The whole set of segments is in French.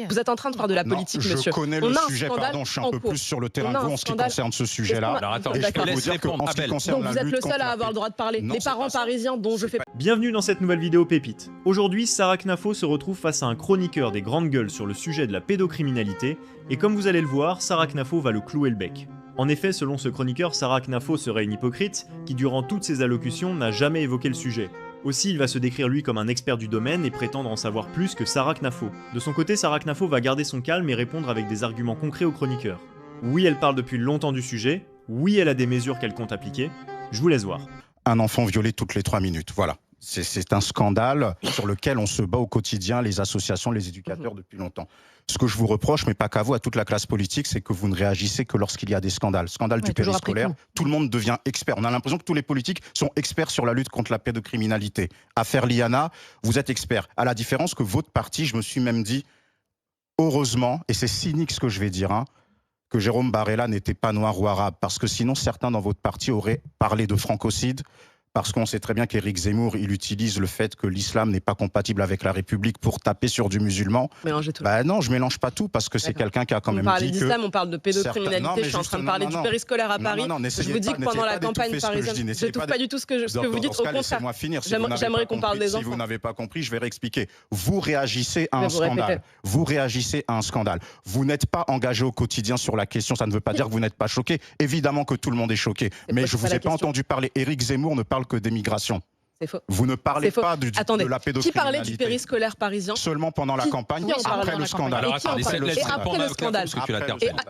Vous êtes en train de faire de la politique, monsieur. Je connais le sujet, pardon, je suis un peu plus sur le terrain que vous en ce qui concerne ce sujet-là. Alors attends, Et je peux vous dire qu'en ce qui concerne donc vous êtes le seul à avoir le droit de parler. Les parents parisiens dont je fais... Bienvenue dans cette nouvelle vidéo pépite. Aujourd'hui, Sarah Knafo se retrouve face à un chroniqueur des grandes gueules sur le sujet de la pédocriminalité, et comme vous allez le voir, Sarah Knafo va le clouer le bec. En effet, selon ce chroniqueur, Sarah Knafo serait une hypocrite qui, durant toutes ses allocutions, n'a jamais évoqué le sujet. Aussi, il va se décrire lui comme un expert du domaine et prétendre en savoir plus que Sarah Knafo. De son côté, Sarah Knafo va garder son calme et répondre avec des arguments concrets au chroniqueur. Oui, elle parle depuis longtemps du sujet, oui, elle a des mesures qu'elle compte appliquer, je vous laisse voir. Un enfant violé toutes les 3 minutes, voilà. C'est un scandale sur lequel on se bat au quotidien, les associations, les éducateurs, depuis longtemps. Ce que je vous reproche, mais pas qu'à vous, à toute la classe politique, c'est que vous ne réagissez que lorsqu'il y a des scandales. Scandale du périscolaire, tout le monde devient expert. On a l'impression que tous les politiques sont experts sur la lutte contre la pédocriminalité. Affaire Liana, vous êtes expert. À la différence que votre parti, je me suis même dit, heureusement, et c'est cynique ce que je vais dire, hein, que Jérôme Barella n'était pas noir ou arabe, parce que sinon certains dans votre parti auraient parlé de francocide, parce qu'on sait très bien qu'Éric Zemmour, il utilise le fait que l'islam n'est pas compatible avec la République pour taper sur du musulman. Mélangez tout. Bah non, je mélange pas tout, parce que c'est quelqu'un qui a quand même dit que... On parle d'islam, on parle de pédocriminalité, je suis en train de parler du périscolaire à Paris. Je vous dis que pendant la campagne parisienne, je n'étouffe pas du tout ce que vous dites, au contraire. J'aimerais qu'on parle des enfants. Si vous n'avez pas compris, je vais réexpliquer. Vous réagissez à un scandale. Vous réagissez à un scandale. Vous n'êtes pas engagé au quotidien sur la question, ça ne veut pas dire que vous n'êtes pas choqué. Évidemment que tout le monde est choqué. Mais je ne vous ai pas entendu parler. Éric Zemmour ne parle que d'émigration. C'est faux. Vous ne parlez pas de la pédocriminalité. Qui parlait du périscolaire parisien? Seulement pendant la campagne, après le scandale.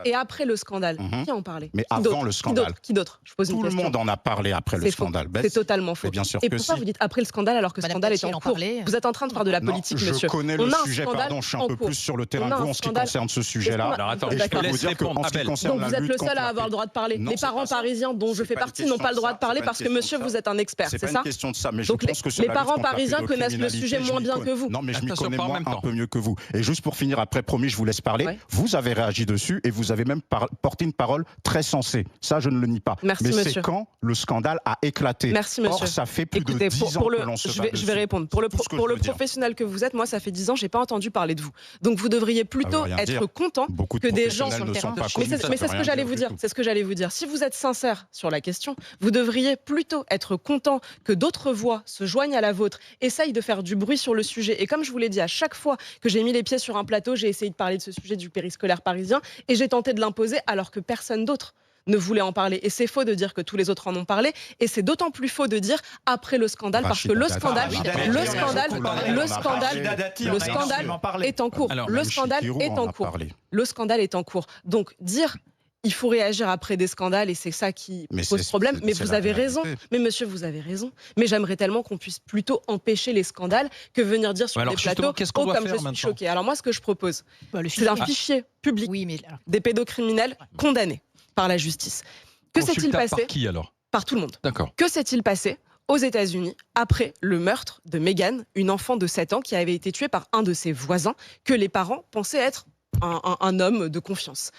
Et après le scandale, qui en parlait? Mais avant le scandale. Qui d'autre? Tout le monde en a parlé après le scandale. C'est totalement faux. Et pourquoi vous dites après le scandale alors que le scandale est en cours? Vous êtes en train de faire de la politique, monsieur. Je connais le sujet, pardon, je suis un peu plus sur le terrain que vous en ce qui concerne ce sujet-là. Alors attends, je peux vous dire qu'en ce qui concerne la lutte. Donc vous êtes le seul à avoir le droit de parler. Les parents parisiens dont je fais partie n'ont pas le droit de parler parce que monsieur, vous êtes un expert, c'est ça? C'est pas une question de ça, mais je pense que les parents parisiens connaissent le sujet moins bien que vous. Non, mais je m'y connais moi un peu mieux que vous. Et juste pour finir, après, promis, je vous laisse parler. Vous avez réagi dessus et vous avez même porté une parole très sensée. Ça, je ne le nie pas. Merci, mais monsieur. c'est quand le scandale a éclaté. Merci, monsieur. Or, ça fait plus de 10 ans que l'on se bat je vais répondre. Pour le professionnel que vous êtes, moi, ça fait 10 ans, j'ai pas entendu parler de vous. Donc, vous devriez plutôt être content que des gens sur le terrain. Mais c'est ce que j'allais vous dire. C'est ce que j'allais vous dire. Si vous êtes sincère sur la question, vous devriez plutôt être content que d'autres voix se joignent à la vôtre, essayent de faire du bruit sur le sujet. Et comme je vous l'ai dit, à chaque fois que j'ai mis les pieds sur un plateau, j'ai essayé de parler de ce sujet du périscolaire parisien et j'ai tenté de l'imposer alors que personne d'autre ne voulait en parler. Et c'est faux de dire que tous les autres en ont parlé. Et c'est d'autant plus faux de dire après le scandale, parce que le scandale est en cours. Le scandale est en cours. Le scandale est en cours. Donc dire il faut réagir après des scandales et c'est ça qui pose problème. Mais vous avez raison. Mais monsieur, vous avez raison. Mais j'aimerais tellement qu'on puisse plutôt empêcher les scandales que venir dire sur des plateaux comme je suis choquée. Alors moi, ce que je propose, c'est un fichier public des pédocriminels condamnés par la justice. Que s'est-il passé? Par qui alors? Par tout le monde. D'accord. Que s'est-il passé aux États-Unis après le meurtre de Meghan, une enfant de 7 ans qui avait été tuée par un de ses voisins que les parents pensaient être un homme de confiance?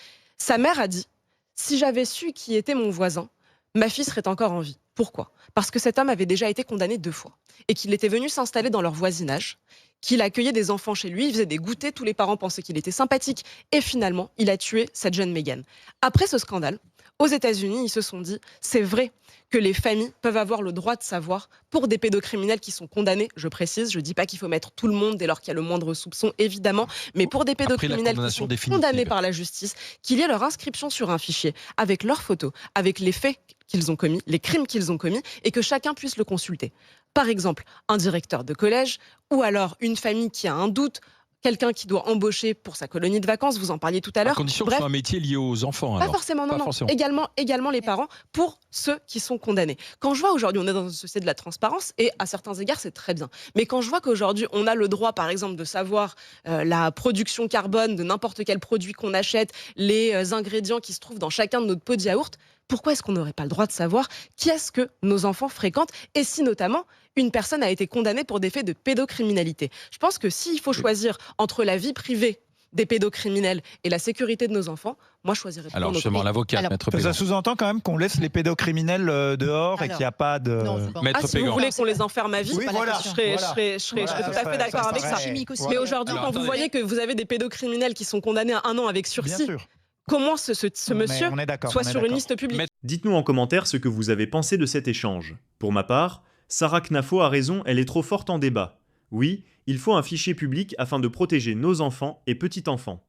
Sa mère a dit « Si j'avais su qui était mon voisin, ma fille serait encore en vie. » Pourquoi? Parce que cet homme avait déjà été condamné 2 fois et qu'il était venu s'installer dans leur voisinage, qu'il accueillait des enfants chez lui, il faisait des goûters, tous les parents pensaient qu'il était sympathique et finalement, il a tué cette jeune Meghan. Après ce scandale, aux États-Unis, ils se sont dit « C'est vrai que les familles peuvent avoir le droit de savoir pour des pédocriminels qui sont condamnés, je précise, je ne dis pas qu'il faut mettre tout le monde dès lors qu'il y a le moindre soupçon, évidemment, mais pour des pédocriminels qui sont condamnés par la justice, qu'il y ait leur inscription sur un fichier avec leurs photos, avec les faits qu'ils ont commis, les crimes qu'ils ont commis, et que chacun puisse le consulter. Par exemple, un directeur de collège, ou alors une famille qui a un doute, quelqu'un qui doit embaucher pour sa colonie de vacances, vous en parliez tout à l'heure. À condition que ce soit un métier lié aux enfants. Pas forcément, non. Également les parents, pour ceux qui sont condamnés. Quand je vois aujourd'hui, on est dans une société de la transparence, et à certains égards, c'est très bien. Mais quand je vois qu'aujourd'hui, on a le droit, par exemple, de savoir la production carbone de n'importe quel produit qu'on achète, les ingrédients qui se trouvent dans chacun de notre pot de yaourt, pourquoi est-ce qu'on n'aurait pas le droit de savoir qui est-ce que nos enfants fréquentent et si notamment une personne a été condamnée pour des faits de pédocriminalité? Je pense que s'il faut choisir entre la vie privée des pédocriminels et la sécurité de nos enfants, moi je choisirais Alors toujours nos justement, l'avocat, Alors, Maître Ça Pégan. sous-entend quand même qu'on laisse les pédocriminels dehors et Alors, qu'il n'y a pas de... non, c'est pas- Maître Ah, si vous Pégan. voulez qu'on les enferme à vie, Oui, pas la voilà. question. je voilà. serais Voilà, tout à fait d'accord avec ça. chimique aussi. Mais aujourd'hui, Alors, quand vous attendez. voyez que vous avez des pédocriminels qui sont condamnés à 1 an avec Bien sursis, sûr. comment ce monsieur on est d'accord, soit on est sur une d'accord. liste publique? Dites-nous en commentaire ce que vous avez pensé de cet échange. Pour ma part, Sarah Knafo a raison, elle est trop forte en débat. Oui, il faut un fichier public afin de protéger nos enfants et petits-enfants.